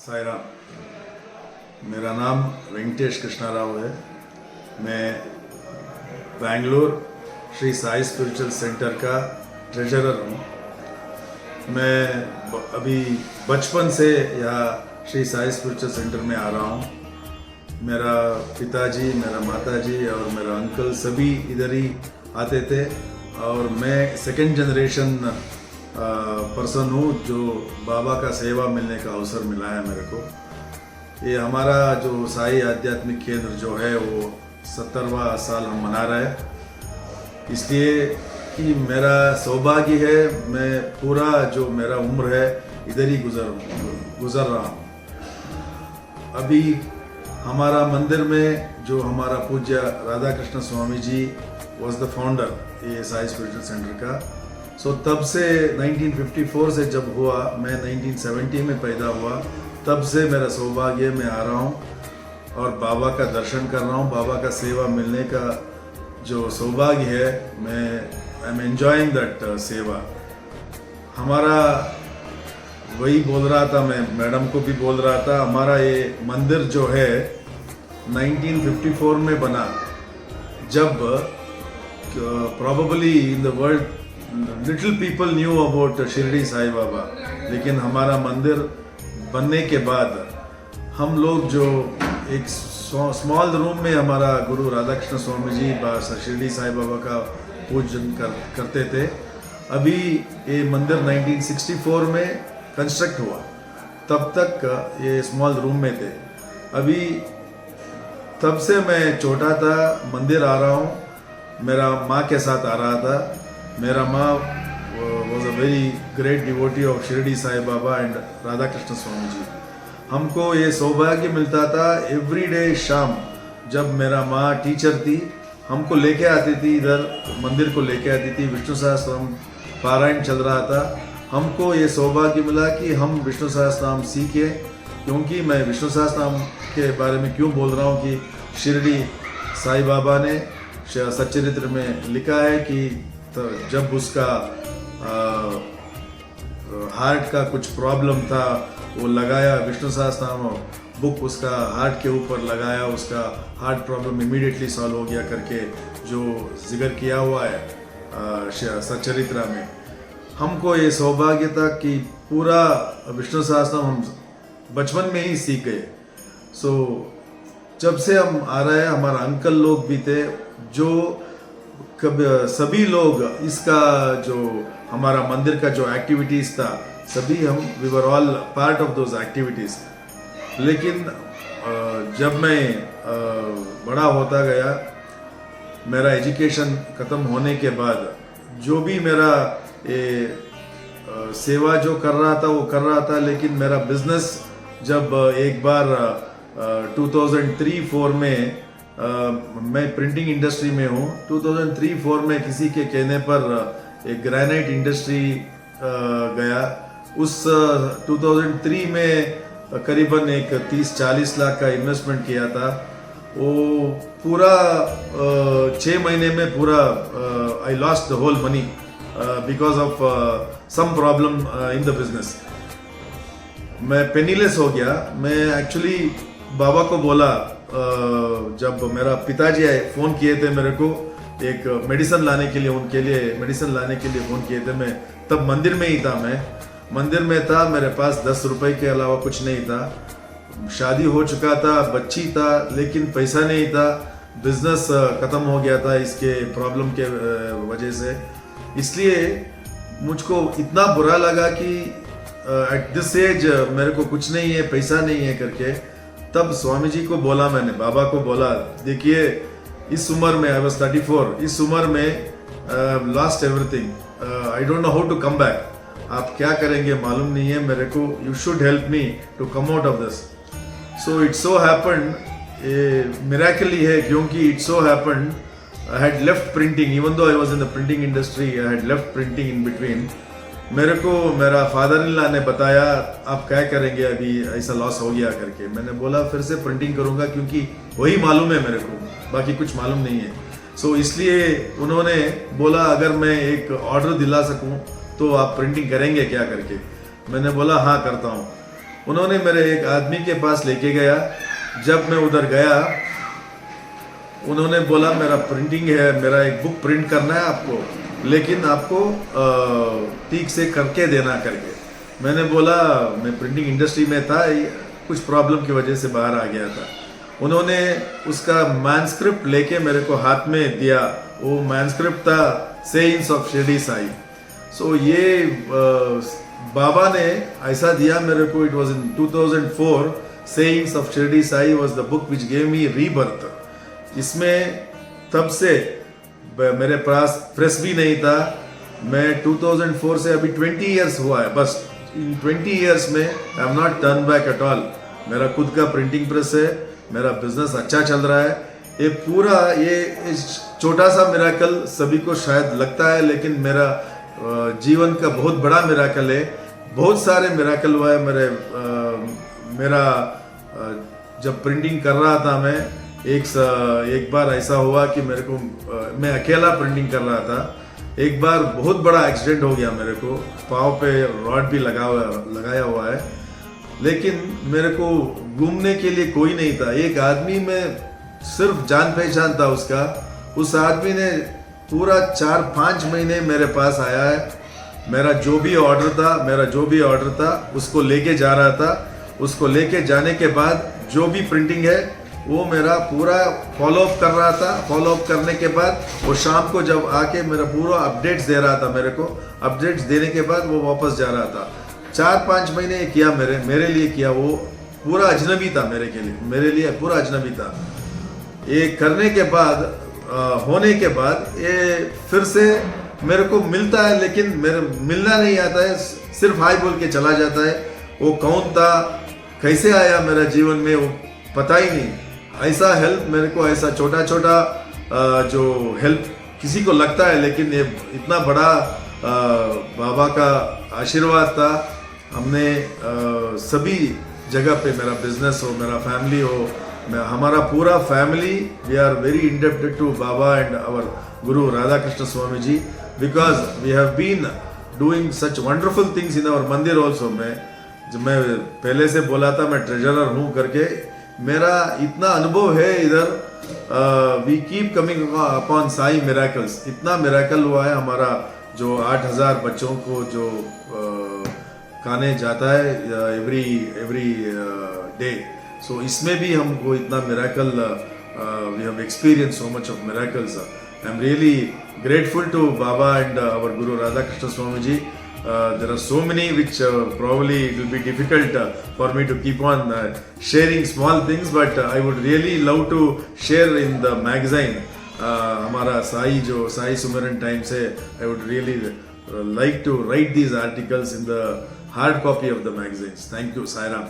साई राम। मेरा नाम वेंकटेश कृष्णा राव है। मैं बेंगलोर श्री साई स्पिरिचुअल सेंटर का ट्रेजरर हूँ। मैं अभी बचपन से यहाँ श्री साई स्पिरिचुअल सेंटर में आ रहा हूँ। मेरा पिताजी, मेरा माताजी और मेरा अंकल सभी इधर ही आते थे और मैं सेकंड जनरेशन पर्सन हूँ जो बाबा का सेवा मिलने का अवसर मिला है मेरे को। ये हमारा जो साई आध्यात्मिक केंद्र जो है वो 70वां साल हम मना रहे हैं, इसलिए कि मेरा सौभाग्य है मैं पूरा जो मेरा उम्र है इधर ही गुजर रहा हूँ। अभी हमारा मंदिर में जो हमारा पूज्य राधा कृष्ण स्वामी जी वॉज द फाउंडर ये साई स्पिरिचुअल सेंटर का। तब से 1954 से जब हुआ, मैं 1970 में पैदा हुआ, तब से मेरा सौभाग्य मैं आ रहा हूँ और बाबा का दर्शन कर रहा हूँ। बाबा का सेवा मिलने का जो सौभाग्य है, मैं आई एम एंजॉइंग दैट सेवा। हमारा वही बोल रहा था, मैं मैडम को भी बोल रहा था, हमारा ये मंदिर जो है 1954 में बना, जब probably in the world little people knew about Shirdi Sai बाबा, लेकिन हमारा मंदिर बनने के बाद हम लोग जो एक स्मॉल रूम में हमारा गुरु राधा कृष्ण स्वामी जी शिरडी साई बाबा का पूजन करते थे। अभी ये मंदिर 1964 में कंस्ट्रक्ट हुआ, तब तक ये स्मॉल रूम में थे। अभी तब से मैं छोटा था, मंदिर आ रहा हूँ, मेरा माँ के साथ आ रहा था। मेरा माँ was a very great devotee of Shirdi Sai Baba and Radha Krishna Swami ji. हमको ये सौभाग्य मिलता था एवरी डे शाम, जब मेरा माँ टीचर थी, हमको लेके आती थी, इधर मंदिर को लेके आती थी। विष्णु सहस्त्रनाम पारायण चल रहा था, हमको ये सौभाग्य मिला कि हम विष्णु सहस्त्रनाम सीखे। क्योंकि मैं विष्णु सहस्त्रनाम के बारे में क्यों बोल रहा हूँ कि शिरडी साई बाबा ने सच्चरित्र में लिखा है कि तो जब उसका हार्ट का कुछ प्रॉब्लम था, वो लगाया विष्णु सहस्त्रनाम बुक, उसका हार्ट के ऊपर लगाया, उसका हार्ट प्रॉब्लम इमीडिएटली सॉल्व हो गया करके जो जिक्र किया हुआ है सच्चरित्र में। हमको ये सौभाग्य था कि पूरा विष्णु सहस्त्रनाम हम बचपन में ही सीख गए। जब से हम आ रहे हैं, हमारा अंकल लोग भी थे जो सभी लोग इसका जो हमारा मंदिर का जो एक्टिविटीज़ था, सभी हम we were all part of those activities. लेकिन जब मैं बड़ा होता गया, मेरा एजुकेशन ख़त्म होने के बाद जो भी मेरा सेवा जो कर रहा था वो कर रहा था, लेकिन मेरा बिजनेस जब एक बार 2003-4 में मैं प्रिंटिंग इंडस्ट्री में हूँ। 2003-4 में किसी के कहने पर एक ग्रेनाइट इंडस्ट्री गया। उस 2003 में करीबन एक 30-40 लाख का इन्वेस्टमेंट किया था। वो पूरा 6 महीने में पूरा I lost the whole money because of some problem in the business. मैं पेनीलेस हो गया। मैं एक्चुअली बाबा को बोला, जब मेरा पिताजी आए, फ़ोन किए थे मेरे को एक मेडिसिन लाने के लिए, उनके लिए मेडिसिन लाने के लिए फ़ोन किए थे। मैं तब मंदिर में ही था, मैं मंदिर में था, मेरे पास 10 रुपए के अलावा कुछ नहीं था। शादी हो चुका था, बच्ची था, लेकिन पैसा नहीं था। बिजनेस ख़त्म हो गया था इसके प्रॉब्लम के वजह से। इसलिए मुझको इतना बुरा लगा कि एट दिस एज मेरे को कुछ नहीं है, पैसा नहीं है करके। तब स्वामी जी को बोला, मैंने बाबा को बोला, देखिए इस उम्र में, आई वॉज 34, इस उम्र में lost everything, I don't know how to come back. आप क्या करेंगे मालूम नहीं है मेरे को, you should help me to come out of this. So it so happened, miraculously है, क्योंकि it so happened I had left printing, even though I was in the printing industry, I had left printing in between. मेरे को मेरा father in law ने बताया, आप क्या करेंगे अभी ऐसा लॉस हो गया करके। मैंने बोला फिर से प्रिंटिंग करूंगा, क्योंकि वही मालूम है मेरे को, बाकी कुछ मालूम नहीं है। इसलिए उन्होंने बोला अगर मैं एक ऑर्डर दिला सकूं तो आप प्रिंटिंग करेंगे क्या करके। मैंने बोला हाँ करता हूँ। उन्होंने मेरे एक आदमी के पास लेके गया। जब मैं उधर गया, उन्होंने बोला मेरा प्रिंटिंग है, मेरा एक बुक प्रिंट करना है आपको, लेकिन आपको ठीक से करके देना करके। मैंने बोला मैं प्रिंटिंग इंडस्ट्री में था, कुछ प्रॉब्लम की वजह से बाहर आ गया था। उन्होंने उसका मैनस्क्रिप्ट लेके मेरे को हाथ में दिया। वो मैनस्क्रिप्ट था सेइंग्स ऑफ शिरडी साई। सो ये बाबा ने ऐसा दिया मेरे को। It was in 2004। Sayings of Shirdi Sai was the book which gave me rebirth. इसमें तब से मेरे पास प्रेस भी नहीं था। मैं 2004 से अभी 20 इयर्स हुआ है, बस इन 20 इयर्स में I have not turn back at all. मेरा खुद का प्रिंटिंग प्रेस है, मेरा बिजनेस अच्छा चल रहा है। ये पूरा ये छोटा सा मिराकल सभी को शायद लगता है, लेकिन मेरा जीवन का बहुत बड़ा मिराकल है। बहुत सारे मिराकल हुआ है मेरा जब प्रिंटिंग कर रहा था मैं, एक बार ऐसा हुआ कि मेरे को मैं अकेला प्रिंटिंग कर रहा था। एक बार बहुत बड़ा एक्सीडेंट हो गया मेरे को, पाँव पे रॉड भी लगाया हुआ है, लेकिन मेरे को घूमने के लिए कोई नहीं था। एक आदमी में सिर्फ जान पहचान था उसका। उस आदमी ने पूरा 4-5 महीने मेरे पास आया है। मेरा जो भी ऑर्डर था उसको लेके जा रहा था। उसको लेके जाने के बाद जो भी प्रिंटिंग है वो मेरा पूरा फॉलोअप कर रहा था। फॉलोअप करने के बाद वो शाम को जब आके मेरा पूरा अपडेट्स दे रहा था मेरे को। अपडेट्स देने के बाद वो वापस जा रहा था। 4-5 महीने किया मेरे लिए किया। वो पूरा अजनबी था मेरे लिए पूरा अजनबी था। ये करने के बाद होने के बाद ये फिर से मेरे को मिलता है, लेकिन मेरे मिलना नहीं आता है, सिर्फ हाय बोल के चला जाता है। वो कौन था, कैसे आया मेरा जीवन में, वो पता ही नहीं। ऐसा हेल्प मेरे को, ऐसा छोटा छोटा जो हेल्प किसी को लगता है, लेकिन ये इतना बड़ा बाबा का आशीर्वाद था। हमने सभी जगह पे, मेरा बिजनेस हो, मेरा फैमिली हो, हमारा पूरा family, we are very indebted to Baba and our guru Radha Krishna Swami ji, because we have been doing such wonderful things in our mandir also. मैं पहले से बोला था मैं ट्रेजरर हूँ करके। मेरा इतना अनुभव है इधर। We keep coming upon Sai miracles. इतना मिराकल हुआ है हमारा, जो 8000 बच्चों को जो खाने जाता है एवरी डे। सो इसमें भी हमको इतना miracle, we have experience so much of miracles. I am really grateful to Baba and our Guru Radha Krishna Swami ji. There are so many which probably it will be difficult for me to keep on sharing small things, but I would really love to share in the magazine. हमारा Sai सुमेरन times है, I would really like to write these articles in the hard copy of the magazines. Thank you, Sai Ram.